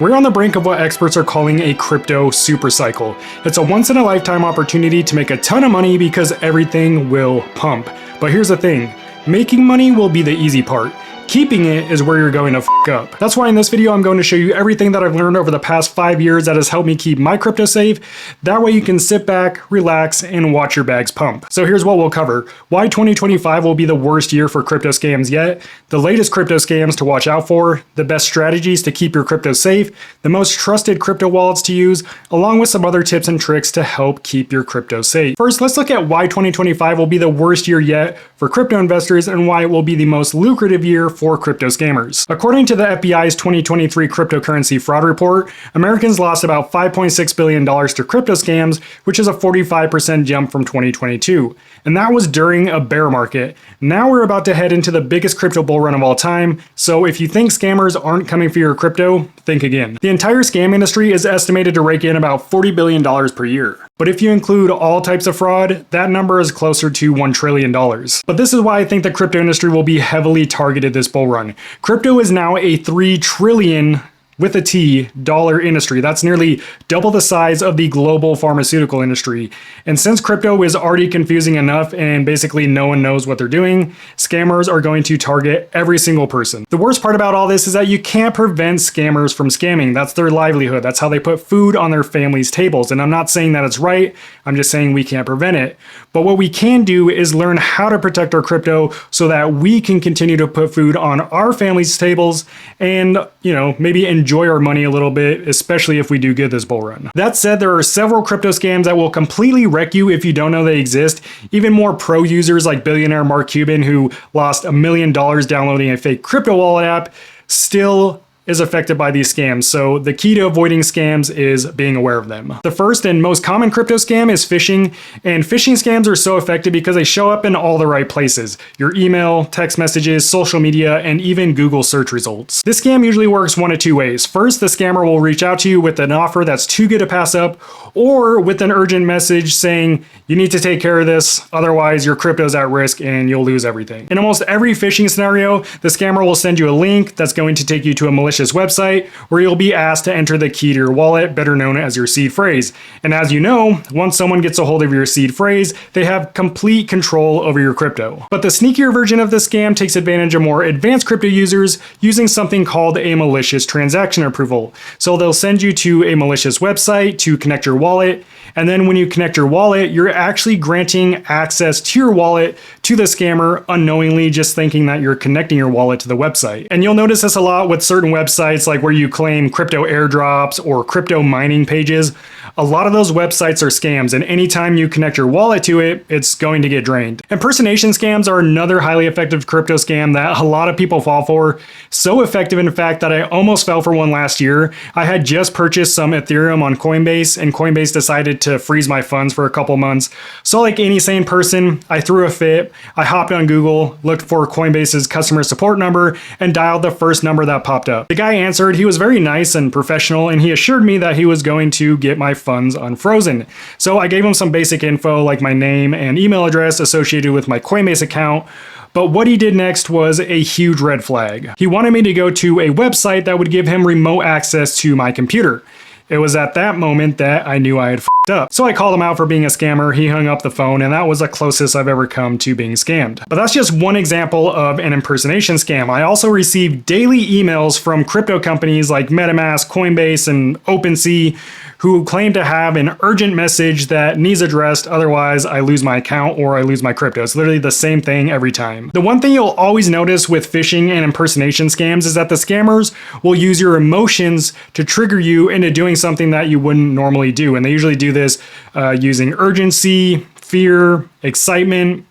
We're on the brink of what experts are calling a crypto supercycle. It's a once-in-a-lifetime opportunity to make a ton of money because everything will pump. But here's the thing, making money will be the easy part. Keeping it is where you're going to f*** up. That's why in this video I'm going to show you everything that I've learned over the past 5 years that has helped me keep my crypto safe. That way you can sit back, relax, and watch your bags pump. So here's what we'll cover. Why 2025 will be the worst year for crypto scams yet, the latest crypto scams to watch out for, the best strategies to keep your crypto safe, the most trusted crypto wallets to use, along with some other tips and tricks to help keep your crypto safe. First, let's look at why 2025 will be the worst year yet for crypto investors and why it will be the most lucrative year for crypto scammers. According to the FBI's 2023 cryptocurrency fraud report, Americans lost about $5.6 billion to crypto scams, which is a 45% jump from 2022. And that was during a bear market. Now we're about to head into the biggest crypto bull run of all time, so if you think scammers aren't coming for your crypto, think again. The entire scam industry is estimated to rake in about $40 billion per year. But if you include all types of fraud, that number is closer to $1 trillion. But this is why I think the crypto industry will be heavily targeted this bull run. Crypto is now a $3 trillion with a T, dollar industry. That's nearly double the size of the global pharmaceutical industry. And since crypto is already confusing enough and basically no one knows what they're doing, scammers are going to target every single person. The worst part about all this is that you can't prevent scammers from scamming. That's their livelihood. That's how they put food on their families' tables. And I'm not saying that it's right. I'm just saying we can't prevent it. But what we can do is learn how to protect our crypto so that we can continue to put food on our families' tables and, maybe enjoy our money a little bit, especially if we do get this bull run. That said, there are several crypto scams that will completely wreck you if you don't know they exist. Even more pro users like billionaire Mark Cuban, who lost $1 million downloading a fake crypto wallet app, still is affected by these scams. So the key to avoiding scams is being aware of them. The first and most common crypto scam is phishing, and phishing scams are so effective because they show up in all the right places: your email, text messages, social media, and even Google search results. This scam usually works one of two ways. First, the scammer will reach out to you with an offer that's too good to pass up, or with an urgent message saying, you need to take care of this, otherwise your crypto's at risk and you'll lose everything. In almost every phishing scenario, the scammer will send you a link that's going to take you to a malicious website where you'll be asked to enter the key to your wallet, better known as your seed phrase. And as you know, once someone gets a hold of your seed phrase, they have complete control over your crypto. But the sneakier version of this scam takes advantage of more advanced crypto users using something called a malicious transaction approval. So they'll send you to a malicious website to connect your wallet, and then when you connect your wallet, you're actually granting access to your wallet to the scammer unknowingly, just thinking that you're connecting your wallet to the website. And you'll notice this a lot with certain websites like where you claim crypto airdrops or crypto mining pages. A lot of those websites are scams, and anytime you connect your wallet to it, it's going to get drained. Impersonation scams are another highly effective crypto scam that a lot of people fall for. So effective, in fact, that I almost fell for one last year. I had just purchased some Ethereum on Coinbase, and Coinbase decided to freeze my funds for a couple months. So like any sane person, I threw a fit. I hopped on Google, looked for Coinbase's customer support number, and dialed the first number that popped up. The guy answered. He was very nice and professional, and he assured me that he was going to get my funds unfrozen. So I gave him some basic info like my name and email address associated with my Coinbase account. But what he did next was a huge red flag. He wanted me to go to a website that would give him remote access to my computer. It was at that moment that I knew I had f***ed up. So I called him out for being a scammer, he hung up the phone, and that was the closest I've ever come to being scammed. But that's just one example of an impersonation scam. I also received daily emails from crypto companies like MetaMask, Coinbase, and OpenSea who claim to have an urgent message that needs addressed, otherwise I lose my account or I lose my crypto. It's literally the same thing every time. The one thing you'll always notice with phishing and impersonation scams is that the scammers will use your emotions to trigger you into doing something that you wouldn't normally do. And they usually do this using urgency, fear, excitement,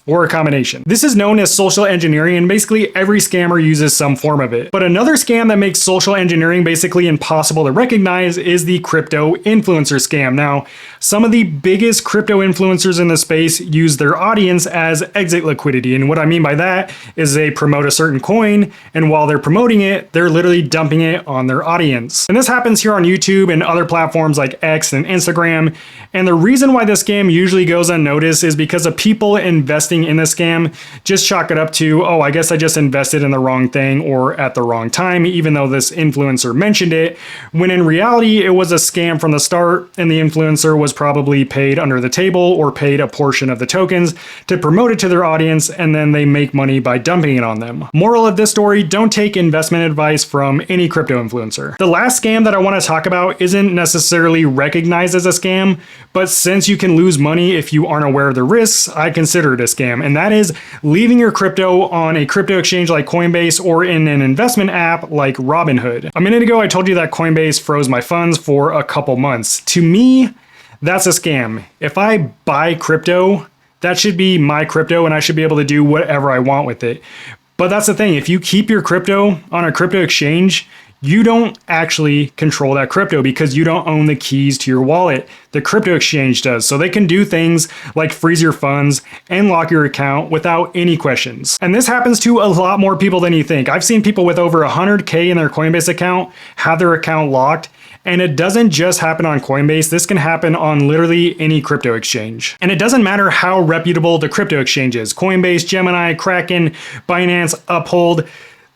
or a combination. This is known as social engineering, and basically every scammer uses some form of it. But another scam that makes social engineering basically impossible to recognize is the crypto influencer scam. Now, some of the biggest crypto influencers in the space use their audience as exit liquidity. And what I mean by that is they promote a certain coin, and while they're promoting it, they're literally dumping it on their audience. And this happens here on YouTube and other platforms like X and Instagram. And the reason why this scam usually goes unnoticed is because of people investing investing in the scam, just chalk it up to, oh, I guess I just invested in the wrong thing or at the wrong time, even though this influencer mentioned it, when in reality, it was a scam from the start, and the influencer was probably paid under the table or paid a portion of the tokens to promote it to their audience, and then they make money by dumping it on them. Moral of this story, don't take investment advice from any crypto influencer. The last scam that I want to talk about isn't necessarily recognized as a scam, but since you can lose money if you aren't aware of the risks, I consider it a scam, and that is leaving your crypto on a crypto exchange like Coinbase or in an investment app like Robinhood. A minute ago, I told you that Coinbase froze my funds for a couple months. To me, that's a scam. If I buy crypto, that should be my crypto and I should be able to do whatever I want with it. But that's the thing, if you keep your crypto on a crypto exchange, you don't actually control that crypto because you don't own the keys to your wallet. The crypto exchange does. So they can do things like freeze your funds and lock your account without any questions. And this happens to a lot more people than you think. I've seen people with over 100K in their Coinbase account have their account locked. And it doesn't just happen on Coinbase. This can happen on literally any crypto exchange. And it doesn't matter how reputable the crypto exchange is. Coinbase, Gemini, Kraken, Binance, Uphold.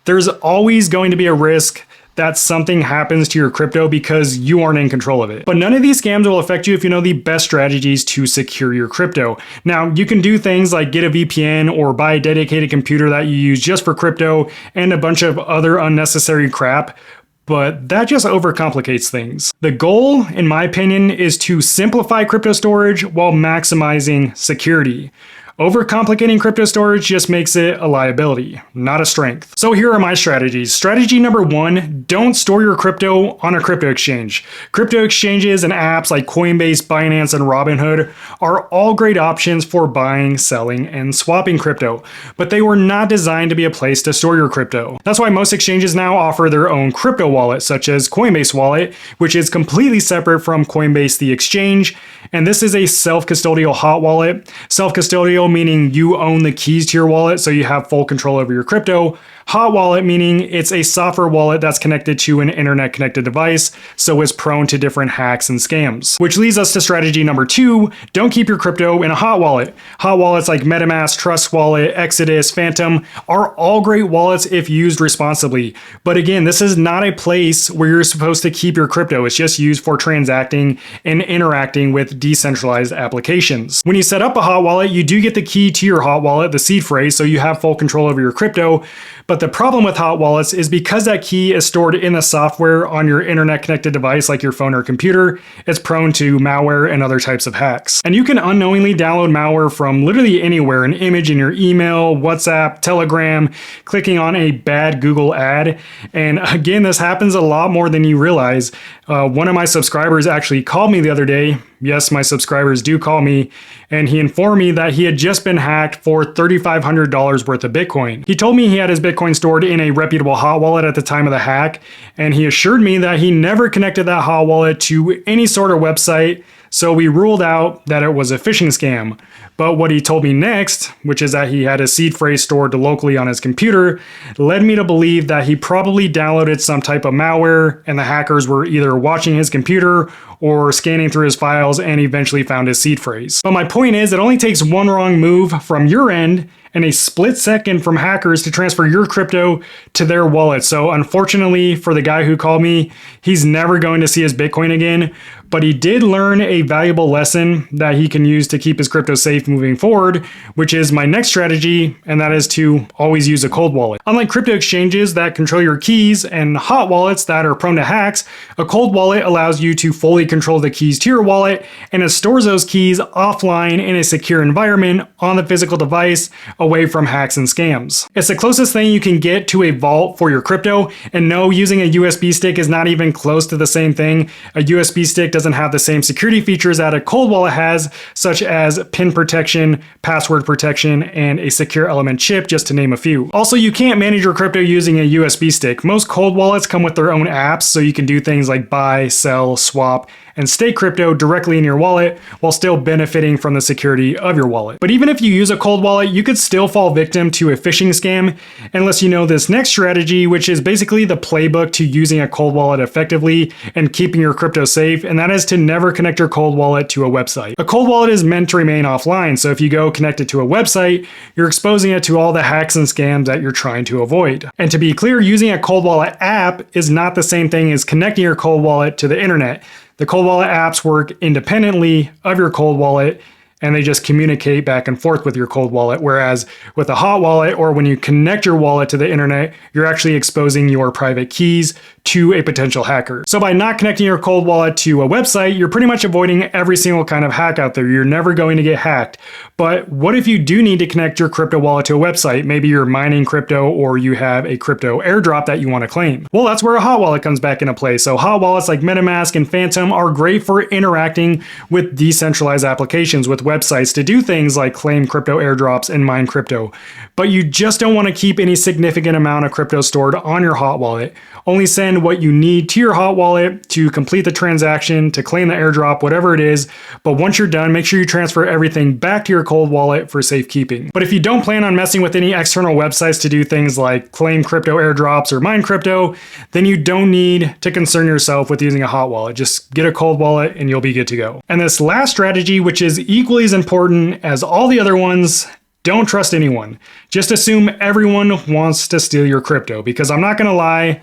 There's always going to be a risk that something happens to your crypto because you aren't in control of it. But none of these scams will affect you if you know the best strategies to secure your crypto. Now, you can do things like get a VPN or buy a dedicated computer that you use just for crypto and a bunch of other unnecessary crap, but that just overcomplicates things. The goal, in my opinion, is to simplify crypto storage while maximizing security. Overcomplicating crypto storage just makes it a liability, not a strength. So here are my strategies. Strategy number 1, don't store your crypto on a crypto exchange. Crypto exchanges and apps like Coinbase, Binance, and Robinhood are all great options for buying, selling, and swapping crypto, but they were not designed to be a place to store your crypto. That's why most exchanges now offer their own crypto wallet, such as Coinbase Wallet, which is completely separate from Coinbase the exchange, and this is a self-custodial hot wallet. Self-custodial meaning you own the keys to your wallet, so you have full control over your crypto. Hot wallet meaning it's a software wallet that's connected to an internet connected device, so it's prone to different hacks and scams. Which leads us to strategy number 2, don't keep your crypto in a hot wallet. Hot wallets like MetaMask, Trust Wallet, Exodus, Phantom are all great wallets if used responsibly. But again, this is not a place where you're supposed to keep your crypto. It's just used for transacting and interacting with decentralized applications. When you set up a hot wallet, you do get the key to your hot wallet, the seed phrase, so you have full control over your crypto. But the problem with hot wallets is because that key is stored in the software on your internet connected device like your phone or computer, it's prone to malware and other types of hacks. And you can unknowingly download malware from literally anywhere, an image in your email, WhatsApp, Telegram, clicking on a bad Google ad. And again, this happens a lot more than you realize. One of my subscribers actually called me the other day. Yes, my subscribers do call me, and he informed me that he had just been hacked for $3,500 worth of Bitcoin. He told me he had his Bitcoin stored in a reputable hot wallet at the time of the hack, and he assured me that he never connected that hot wallet to any sort of website, so we ruled out that it was a phishing scam. But what he told me next, which is that he had a seed phrase stored locally on his computer, led me to believe that he probably downloaded some type of malware and the hackers were either watching his computer or scanning through his files and eventually found his seed phrase. But my point is, it only takes one wrong move from your end and a split second from hackers to transfer your crypto to their wallet. So unfortunately for the guy who called me, he's never going to see his Bitcoin again, but he did learn a valuable lesson that he can use to keep his crypto safe moving forward, which is my next strategy, and that is to always use a cold wallet. Unlike crypto exchanges that control your keys and hot wallets that are prone to hacks, a cold wallet allows you to fully control the keys to your wallet, and it stores those keys offline in a secure environment on the physical device, away from hacks and scams. It's the closest thing you can get to a vault for your crypto, and no, using a USB stick is not even close to the same thing. A USB stick doesn't have the same security features that a cold wallet has, such as PIN protection, password protection, and a secure element chip, just to name a few. Also, you can't manage your crypto using a USB stick. Most cold wallets come with their own apps, so you can do things like buy, sell, swap, and stake crypto directly in your wallet while still benefiting from the security of your wallet. But even if you use a cold wallet, you could still fall victim to a phishing scam unless you know this next strategy, which is basically the playbook to using a cold wallet effectively and keeping your crypto safe, and that is to never connect your cold wallet to a website. A cold wallet is meant to remain offline, so if you go connect it to a website, you're exposing it to all the hacks and scams that you're trying to avoid. And to be clear, using a cold wallet app is not the same thing as connecting your cold wallet to the internet. The cold wallet apps work independently of your cold wallet, and they just communicate back and forth with your cold wallet. Whereas with a hot wallet, or when you connect your wallet to the internet, you're actually exposing your private keys to a potential hacker. So by not connecting your cold wallet to a website, you're pretty much avoiding every single kind of hack out there. You're never going to get hacked. But what if you do need to connect your crypto wallet to a website? Maybe you're mining crypto, or you have a crypto airdrop that you want to claim. Well, that's where a hot wallet comes back into play. So hot wallets like MetaMask and Phantom are great for interacting with decentralized applications, with websites, to do things like claim crypto airdrops and mine crypto. But you just don't want to keep any significant amount of crypto stored on your hot wallet. Only send what you need to your hot wallet to complete the transaction, to claim the airdrop, whatever it is. But once you're done, make sure you transfer everything back to your cold wallet for safekeeping. But if you don't plan on messing with any external websites to do things like claim crypto airdrops or mine crypto, then you don't need to concern yourself with using a hot wallet. Just get a cold wallet and you'll be good to go. And this last strategy, which is equally as important as all the other ones, don't trust anyone. Just assume everyone wants to steal your crypto, because I'm not going to lie,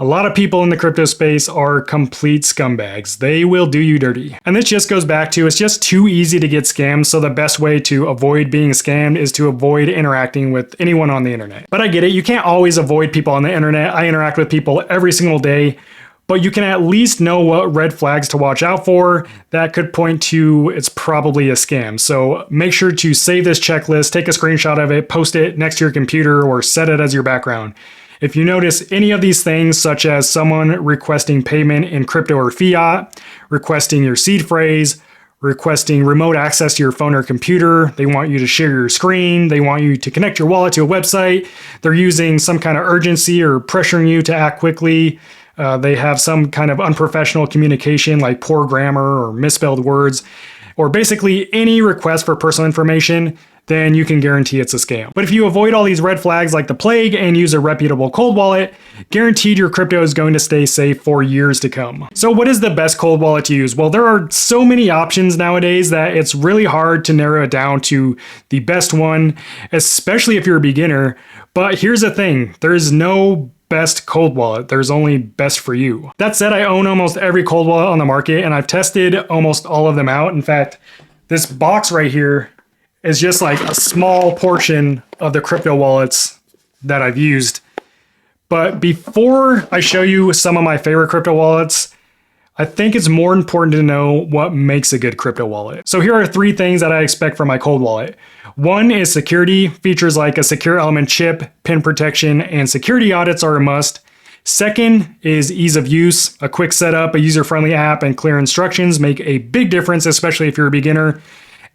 a lot of people in the crypto space are complete scumbags. They will do you dirty. And this just goes back to, it's just too easy to get scammed, so the best way to avoid being scammed is to avoid interacting with anyone on the internet. But I get it, you can't always avoid people on the internet. I interact with people every single day, but you can at least know what red flags to watch out for that could point to it's probably a scam. So make sure to save this checklist, take a screenshot of it, post it next to your computer, or set it as your background. If you notice any of these things, such as someone requesting payment in crypto or fiat, requesting your seed phrase, requesting remote access to your phone or computer, they want you to share your screen, they want you to connect your wallet to a website, they're using some kind of urgency or pressuring you to act quickly, they have some kind of unprofessional communication like poor grammar or misspelled words, or basically any request for personal information, then you can guarantee it's a scam. But if you avoid all these red flags like the plague and use a reputable cold wallet, guaranteed your crypto is going to stay safe for years to come. So what is the best cold wallet to use? Well, there are so many options nowadays that it's really hard to narrow it down to the best one, especially if you're a beginner. But here's the thing, there's no best cold wallet. There's only best for you. That said, I own almost every cold wallet on the market, and I've tested almost all of them out. In fact, this box right here is just like a small portion of the crypto wallets that I've used. But before I show you some of my favorite crypto wallets, I think it's more important to know what makes a good crypto wallet. So here are 3 things that I expect from my cold wallet. 1 is security. Features like a secure element chip, PIN protection, and security audits are a must. 2nd is ease of use. A quick setup, a user-friendly app, and clear instructions make a big difference, especially if you're a beginner.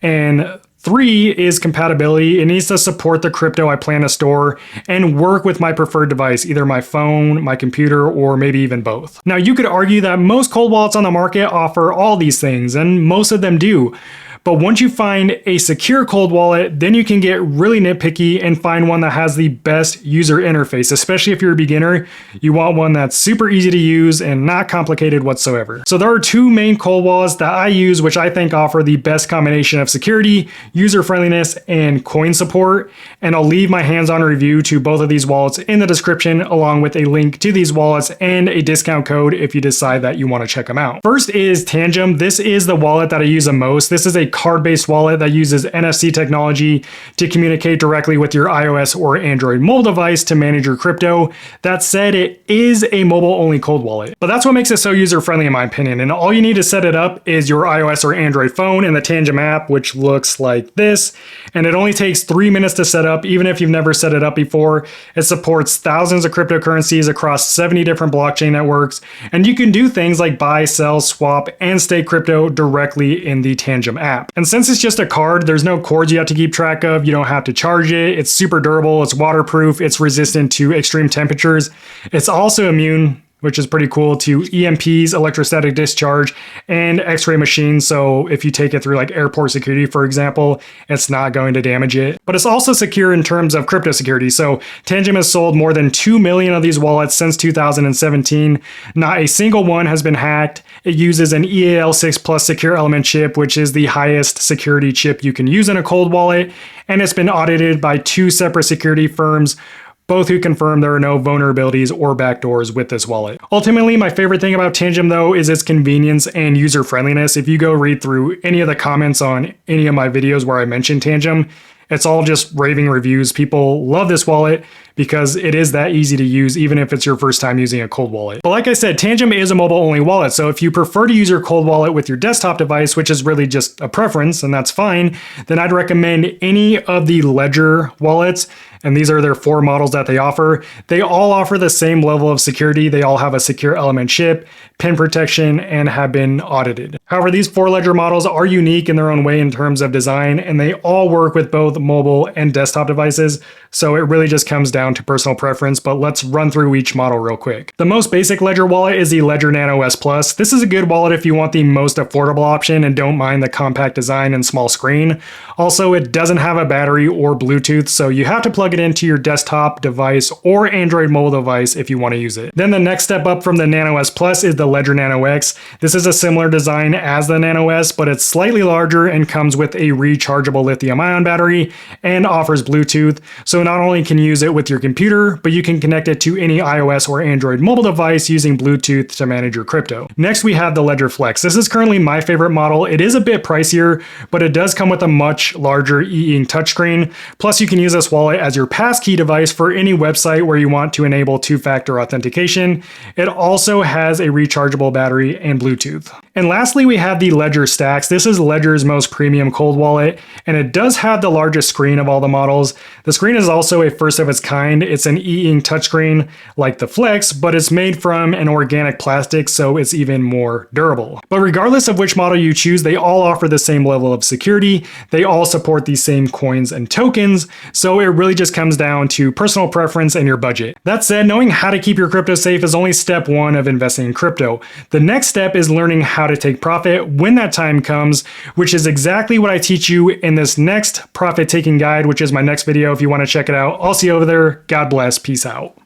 And 3 is compatibility. It needs to support the crypto I plan to store and work with my preferred device, either my phone, my computer, or maybe even both. Now, you could argue that most cold wallets on the market offer all these things, and most of them do. But once you find a secure cold wallet, then you can get really nitpicky and find one that has the best user interface, especially if you're a beginner. You want one that's super easy to use and not complicated whatsoever. So there are 2 main cold wallets that I use, which I think offer the best combination of security, user friendliness, and coin support. And I'll leave my hands-on review to both of these wallets in the description, along with a link to these wallets and a discount code if you decide that you want to check them out. First is Tangem. This is the wallet that I use the most. This is a card-based wallet that uses NFC technology to communicate directly with your iOS or Android mobile device to manage your crypto. That said, it is a mobile-only cold wallet, but that's what makes it so user-friendly in my opinion. And all you need to set it up is your iOS or Android phone and the Tangem app, which looks like this. And it only takes 3 minutes to set up, even if you've never set it up before. It supports thousands of cryptocurrencies across 70 different blockchain networks, and you can do things like buy, sell, swap, and stake crypto directly in the Tangem app. And since it's just a card, there's no cords you have to keep track of. You don't have to charge it. It's super durable. It's waterproof. It's resistant to extreme temperatures. It's also immune, which is pretty cool, to EMPs, electrostatic discharge, and X-ray machines. So if you take it through like airport security, for example, it's not going to damage it. But it's also secure in terms of crypto security. So Tangem has sold more than 2 million of these wallets since 2017. Not a single one has been hacked. It uses an EAL6 Plus secure element chip, which is the highest security chip you can use in a cold wallet. And it's been audited by 2 separate security firms, both who confirm there are no vulnerabilities or backdoors with this wallet. Ultimately, my favorite thing about Tangem though is its convenience and user friendliness. If you go read through any of the comments on any of my videos where I mention Tangem, it's all just raving reviews. People love this wallet because it is that easy to use, even if it's your first time using a cold wallet. But like I said, Tangem is a mobile-only wallet, so if you prefer to use your cold wallet with your desktop device, which is really just a preference, and that's fine, then I'd recommend any of the Ledger wallets, and these are their 4 models that they offer. They all offer the same level of security. They all have a secure element chip, PIN protection, and have been audited. However, these 4 Ledger models are unique in their own way in terms of design, and they all work with both mobile and desktop devices, so it really just comes down to personal preference. But let's run through each model real quick. The most basic Ledger wallet is the Ledger Nano S Plus. This is a good wallet if you want the most affordable option and don't mind the compact design and small screen. Also, it doesn't have a battery or Bluetooth, so you have to plug it into your desktop device or Android mobile device if you want to use it. Then the next step up from the Nano S Plus is the Ledger Nano X. This is a similar design as the Nano S, but it's slightly larger and comes with a rechargeable lithium-ion battery and offers Bluetooth. So not only can you use it with your computer, but you can connect it to any iOS or Android mobile device using Bluetooth to manage your crypto. Next, we have the Ledger Flex. This is currently my favorite model. It is a bit pricier, but it does come with a much larger e-ink touchscreen. Plus, you can use this wallet as your passkey device for any website where you want to enable 2-factor authentication. It also has a rechargeable battery and Bluetooth. And lastly, we have the Ledger Stacks. This is Ledger's most premium cold wallet, and it does have the largest screen of all the models. The screen is also a first of its kind. It's an e-ink touchscreen like the Flex, but it's made from an organic plastic, so it's even more durable. But regardless of which model you choose, they all offer the same level of security. They all support these same coins and tokens, so it really just comes down to personal preference and your budget. That said, knowing how to keep your crypto safe is only step 1 of investing in crypto. The next step is learning how to take profit when that time comes, which is exactly what I teach you in this next profit taking guide, which is my next video. If you want to check it out, I'll see you over there. God bless. Peace out.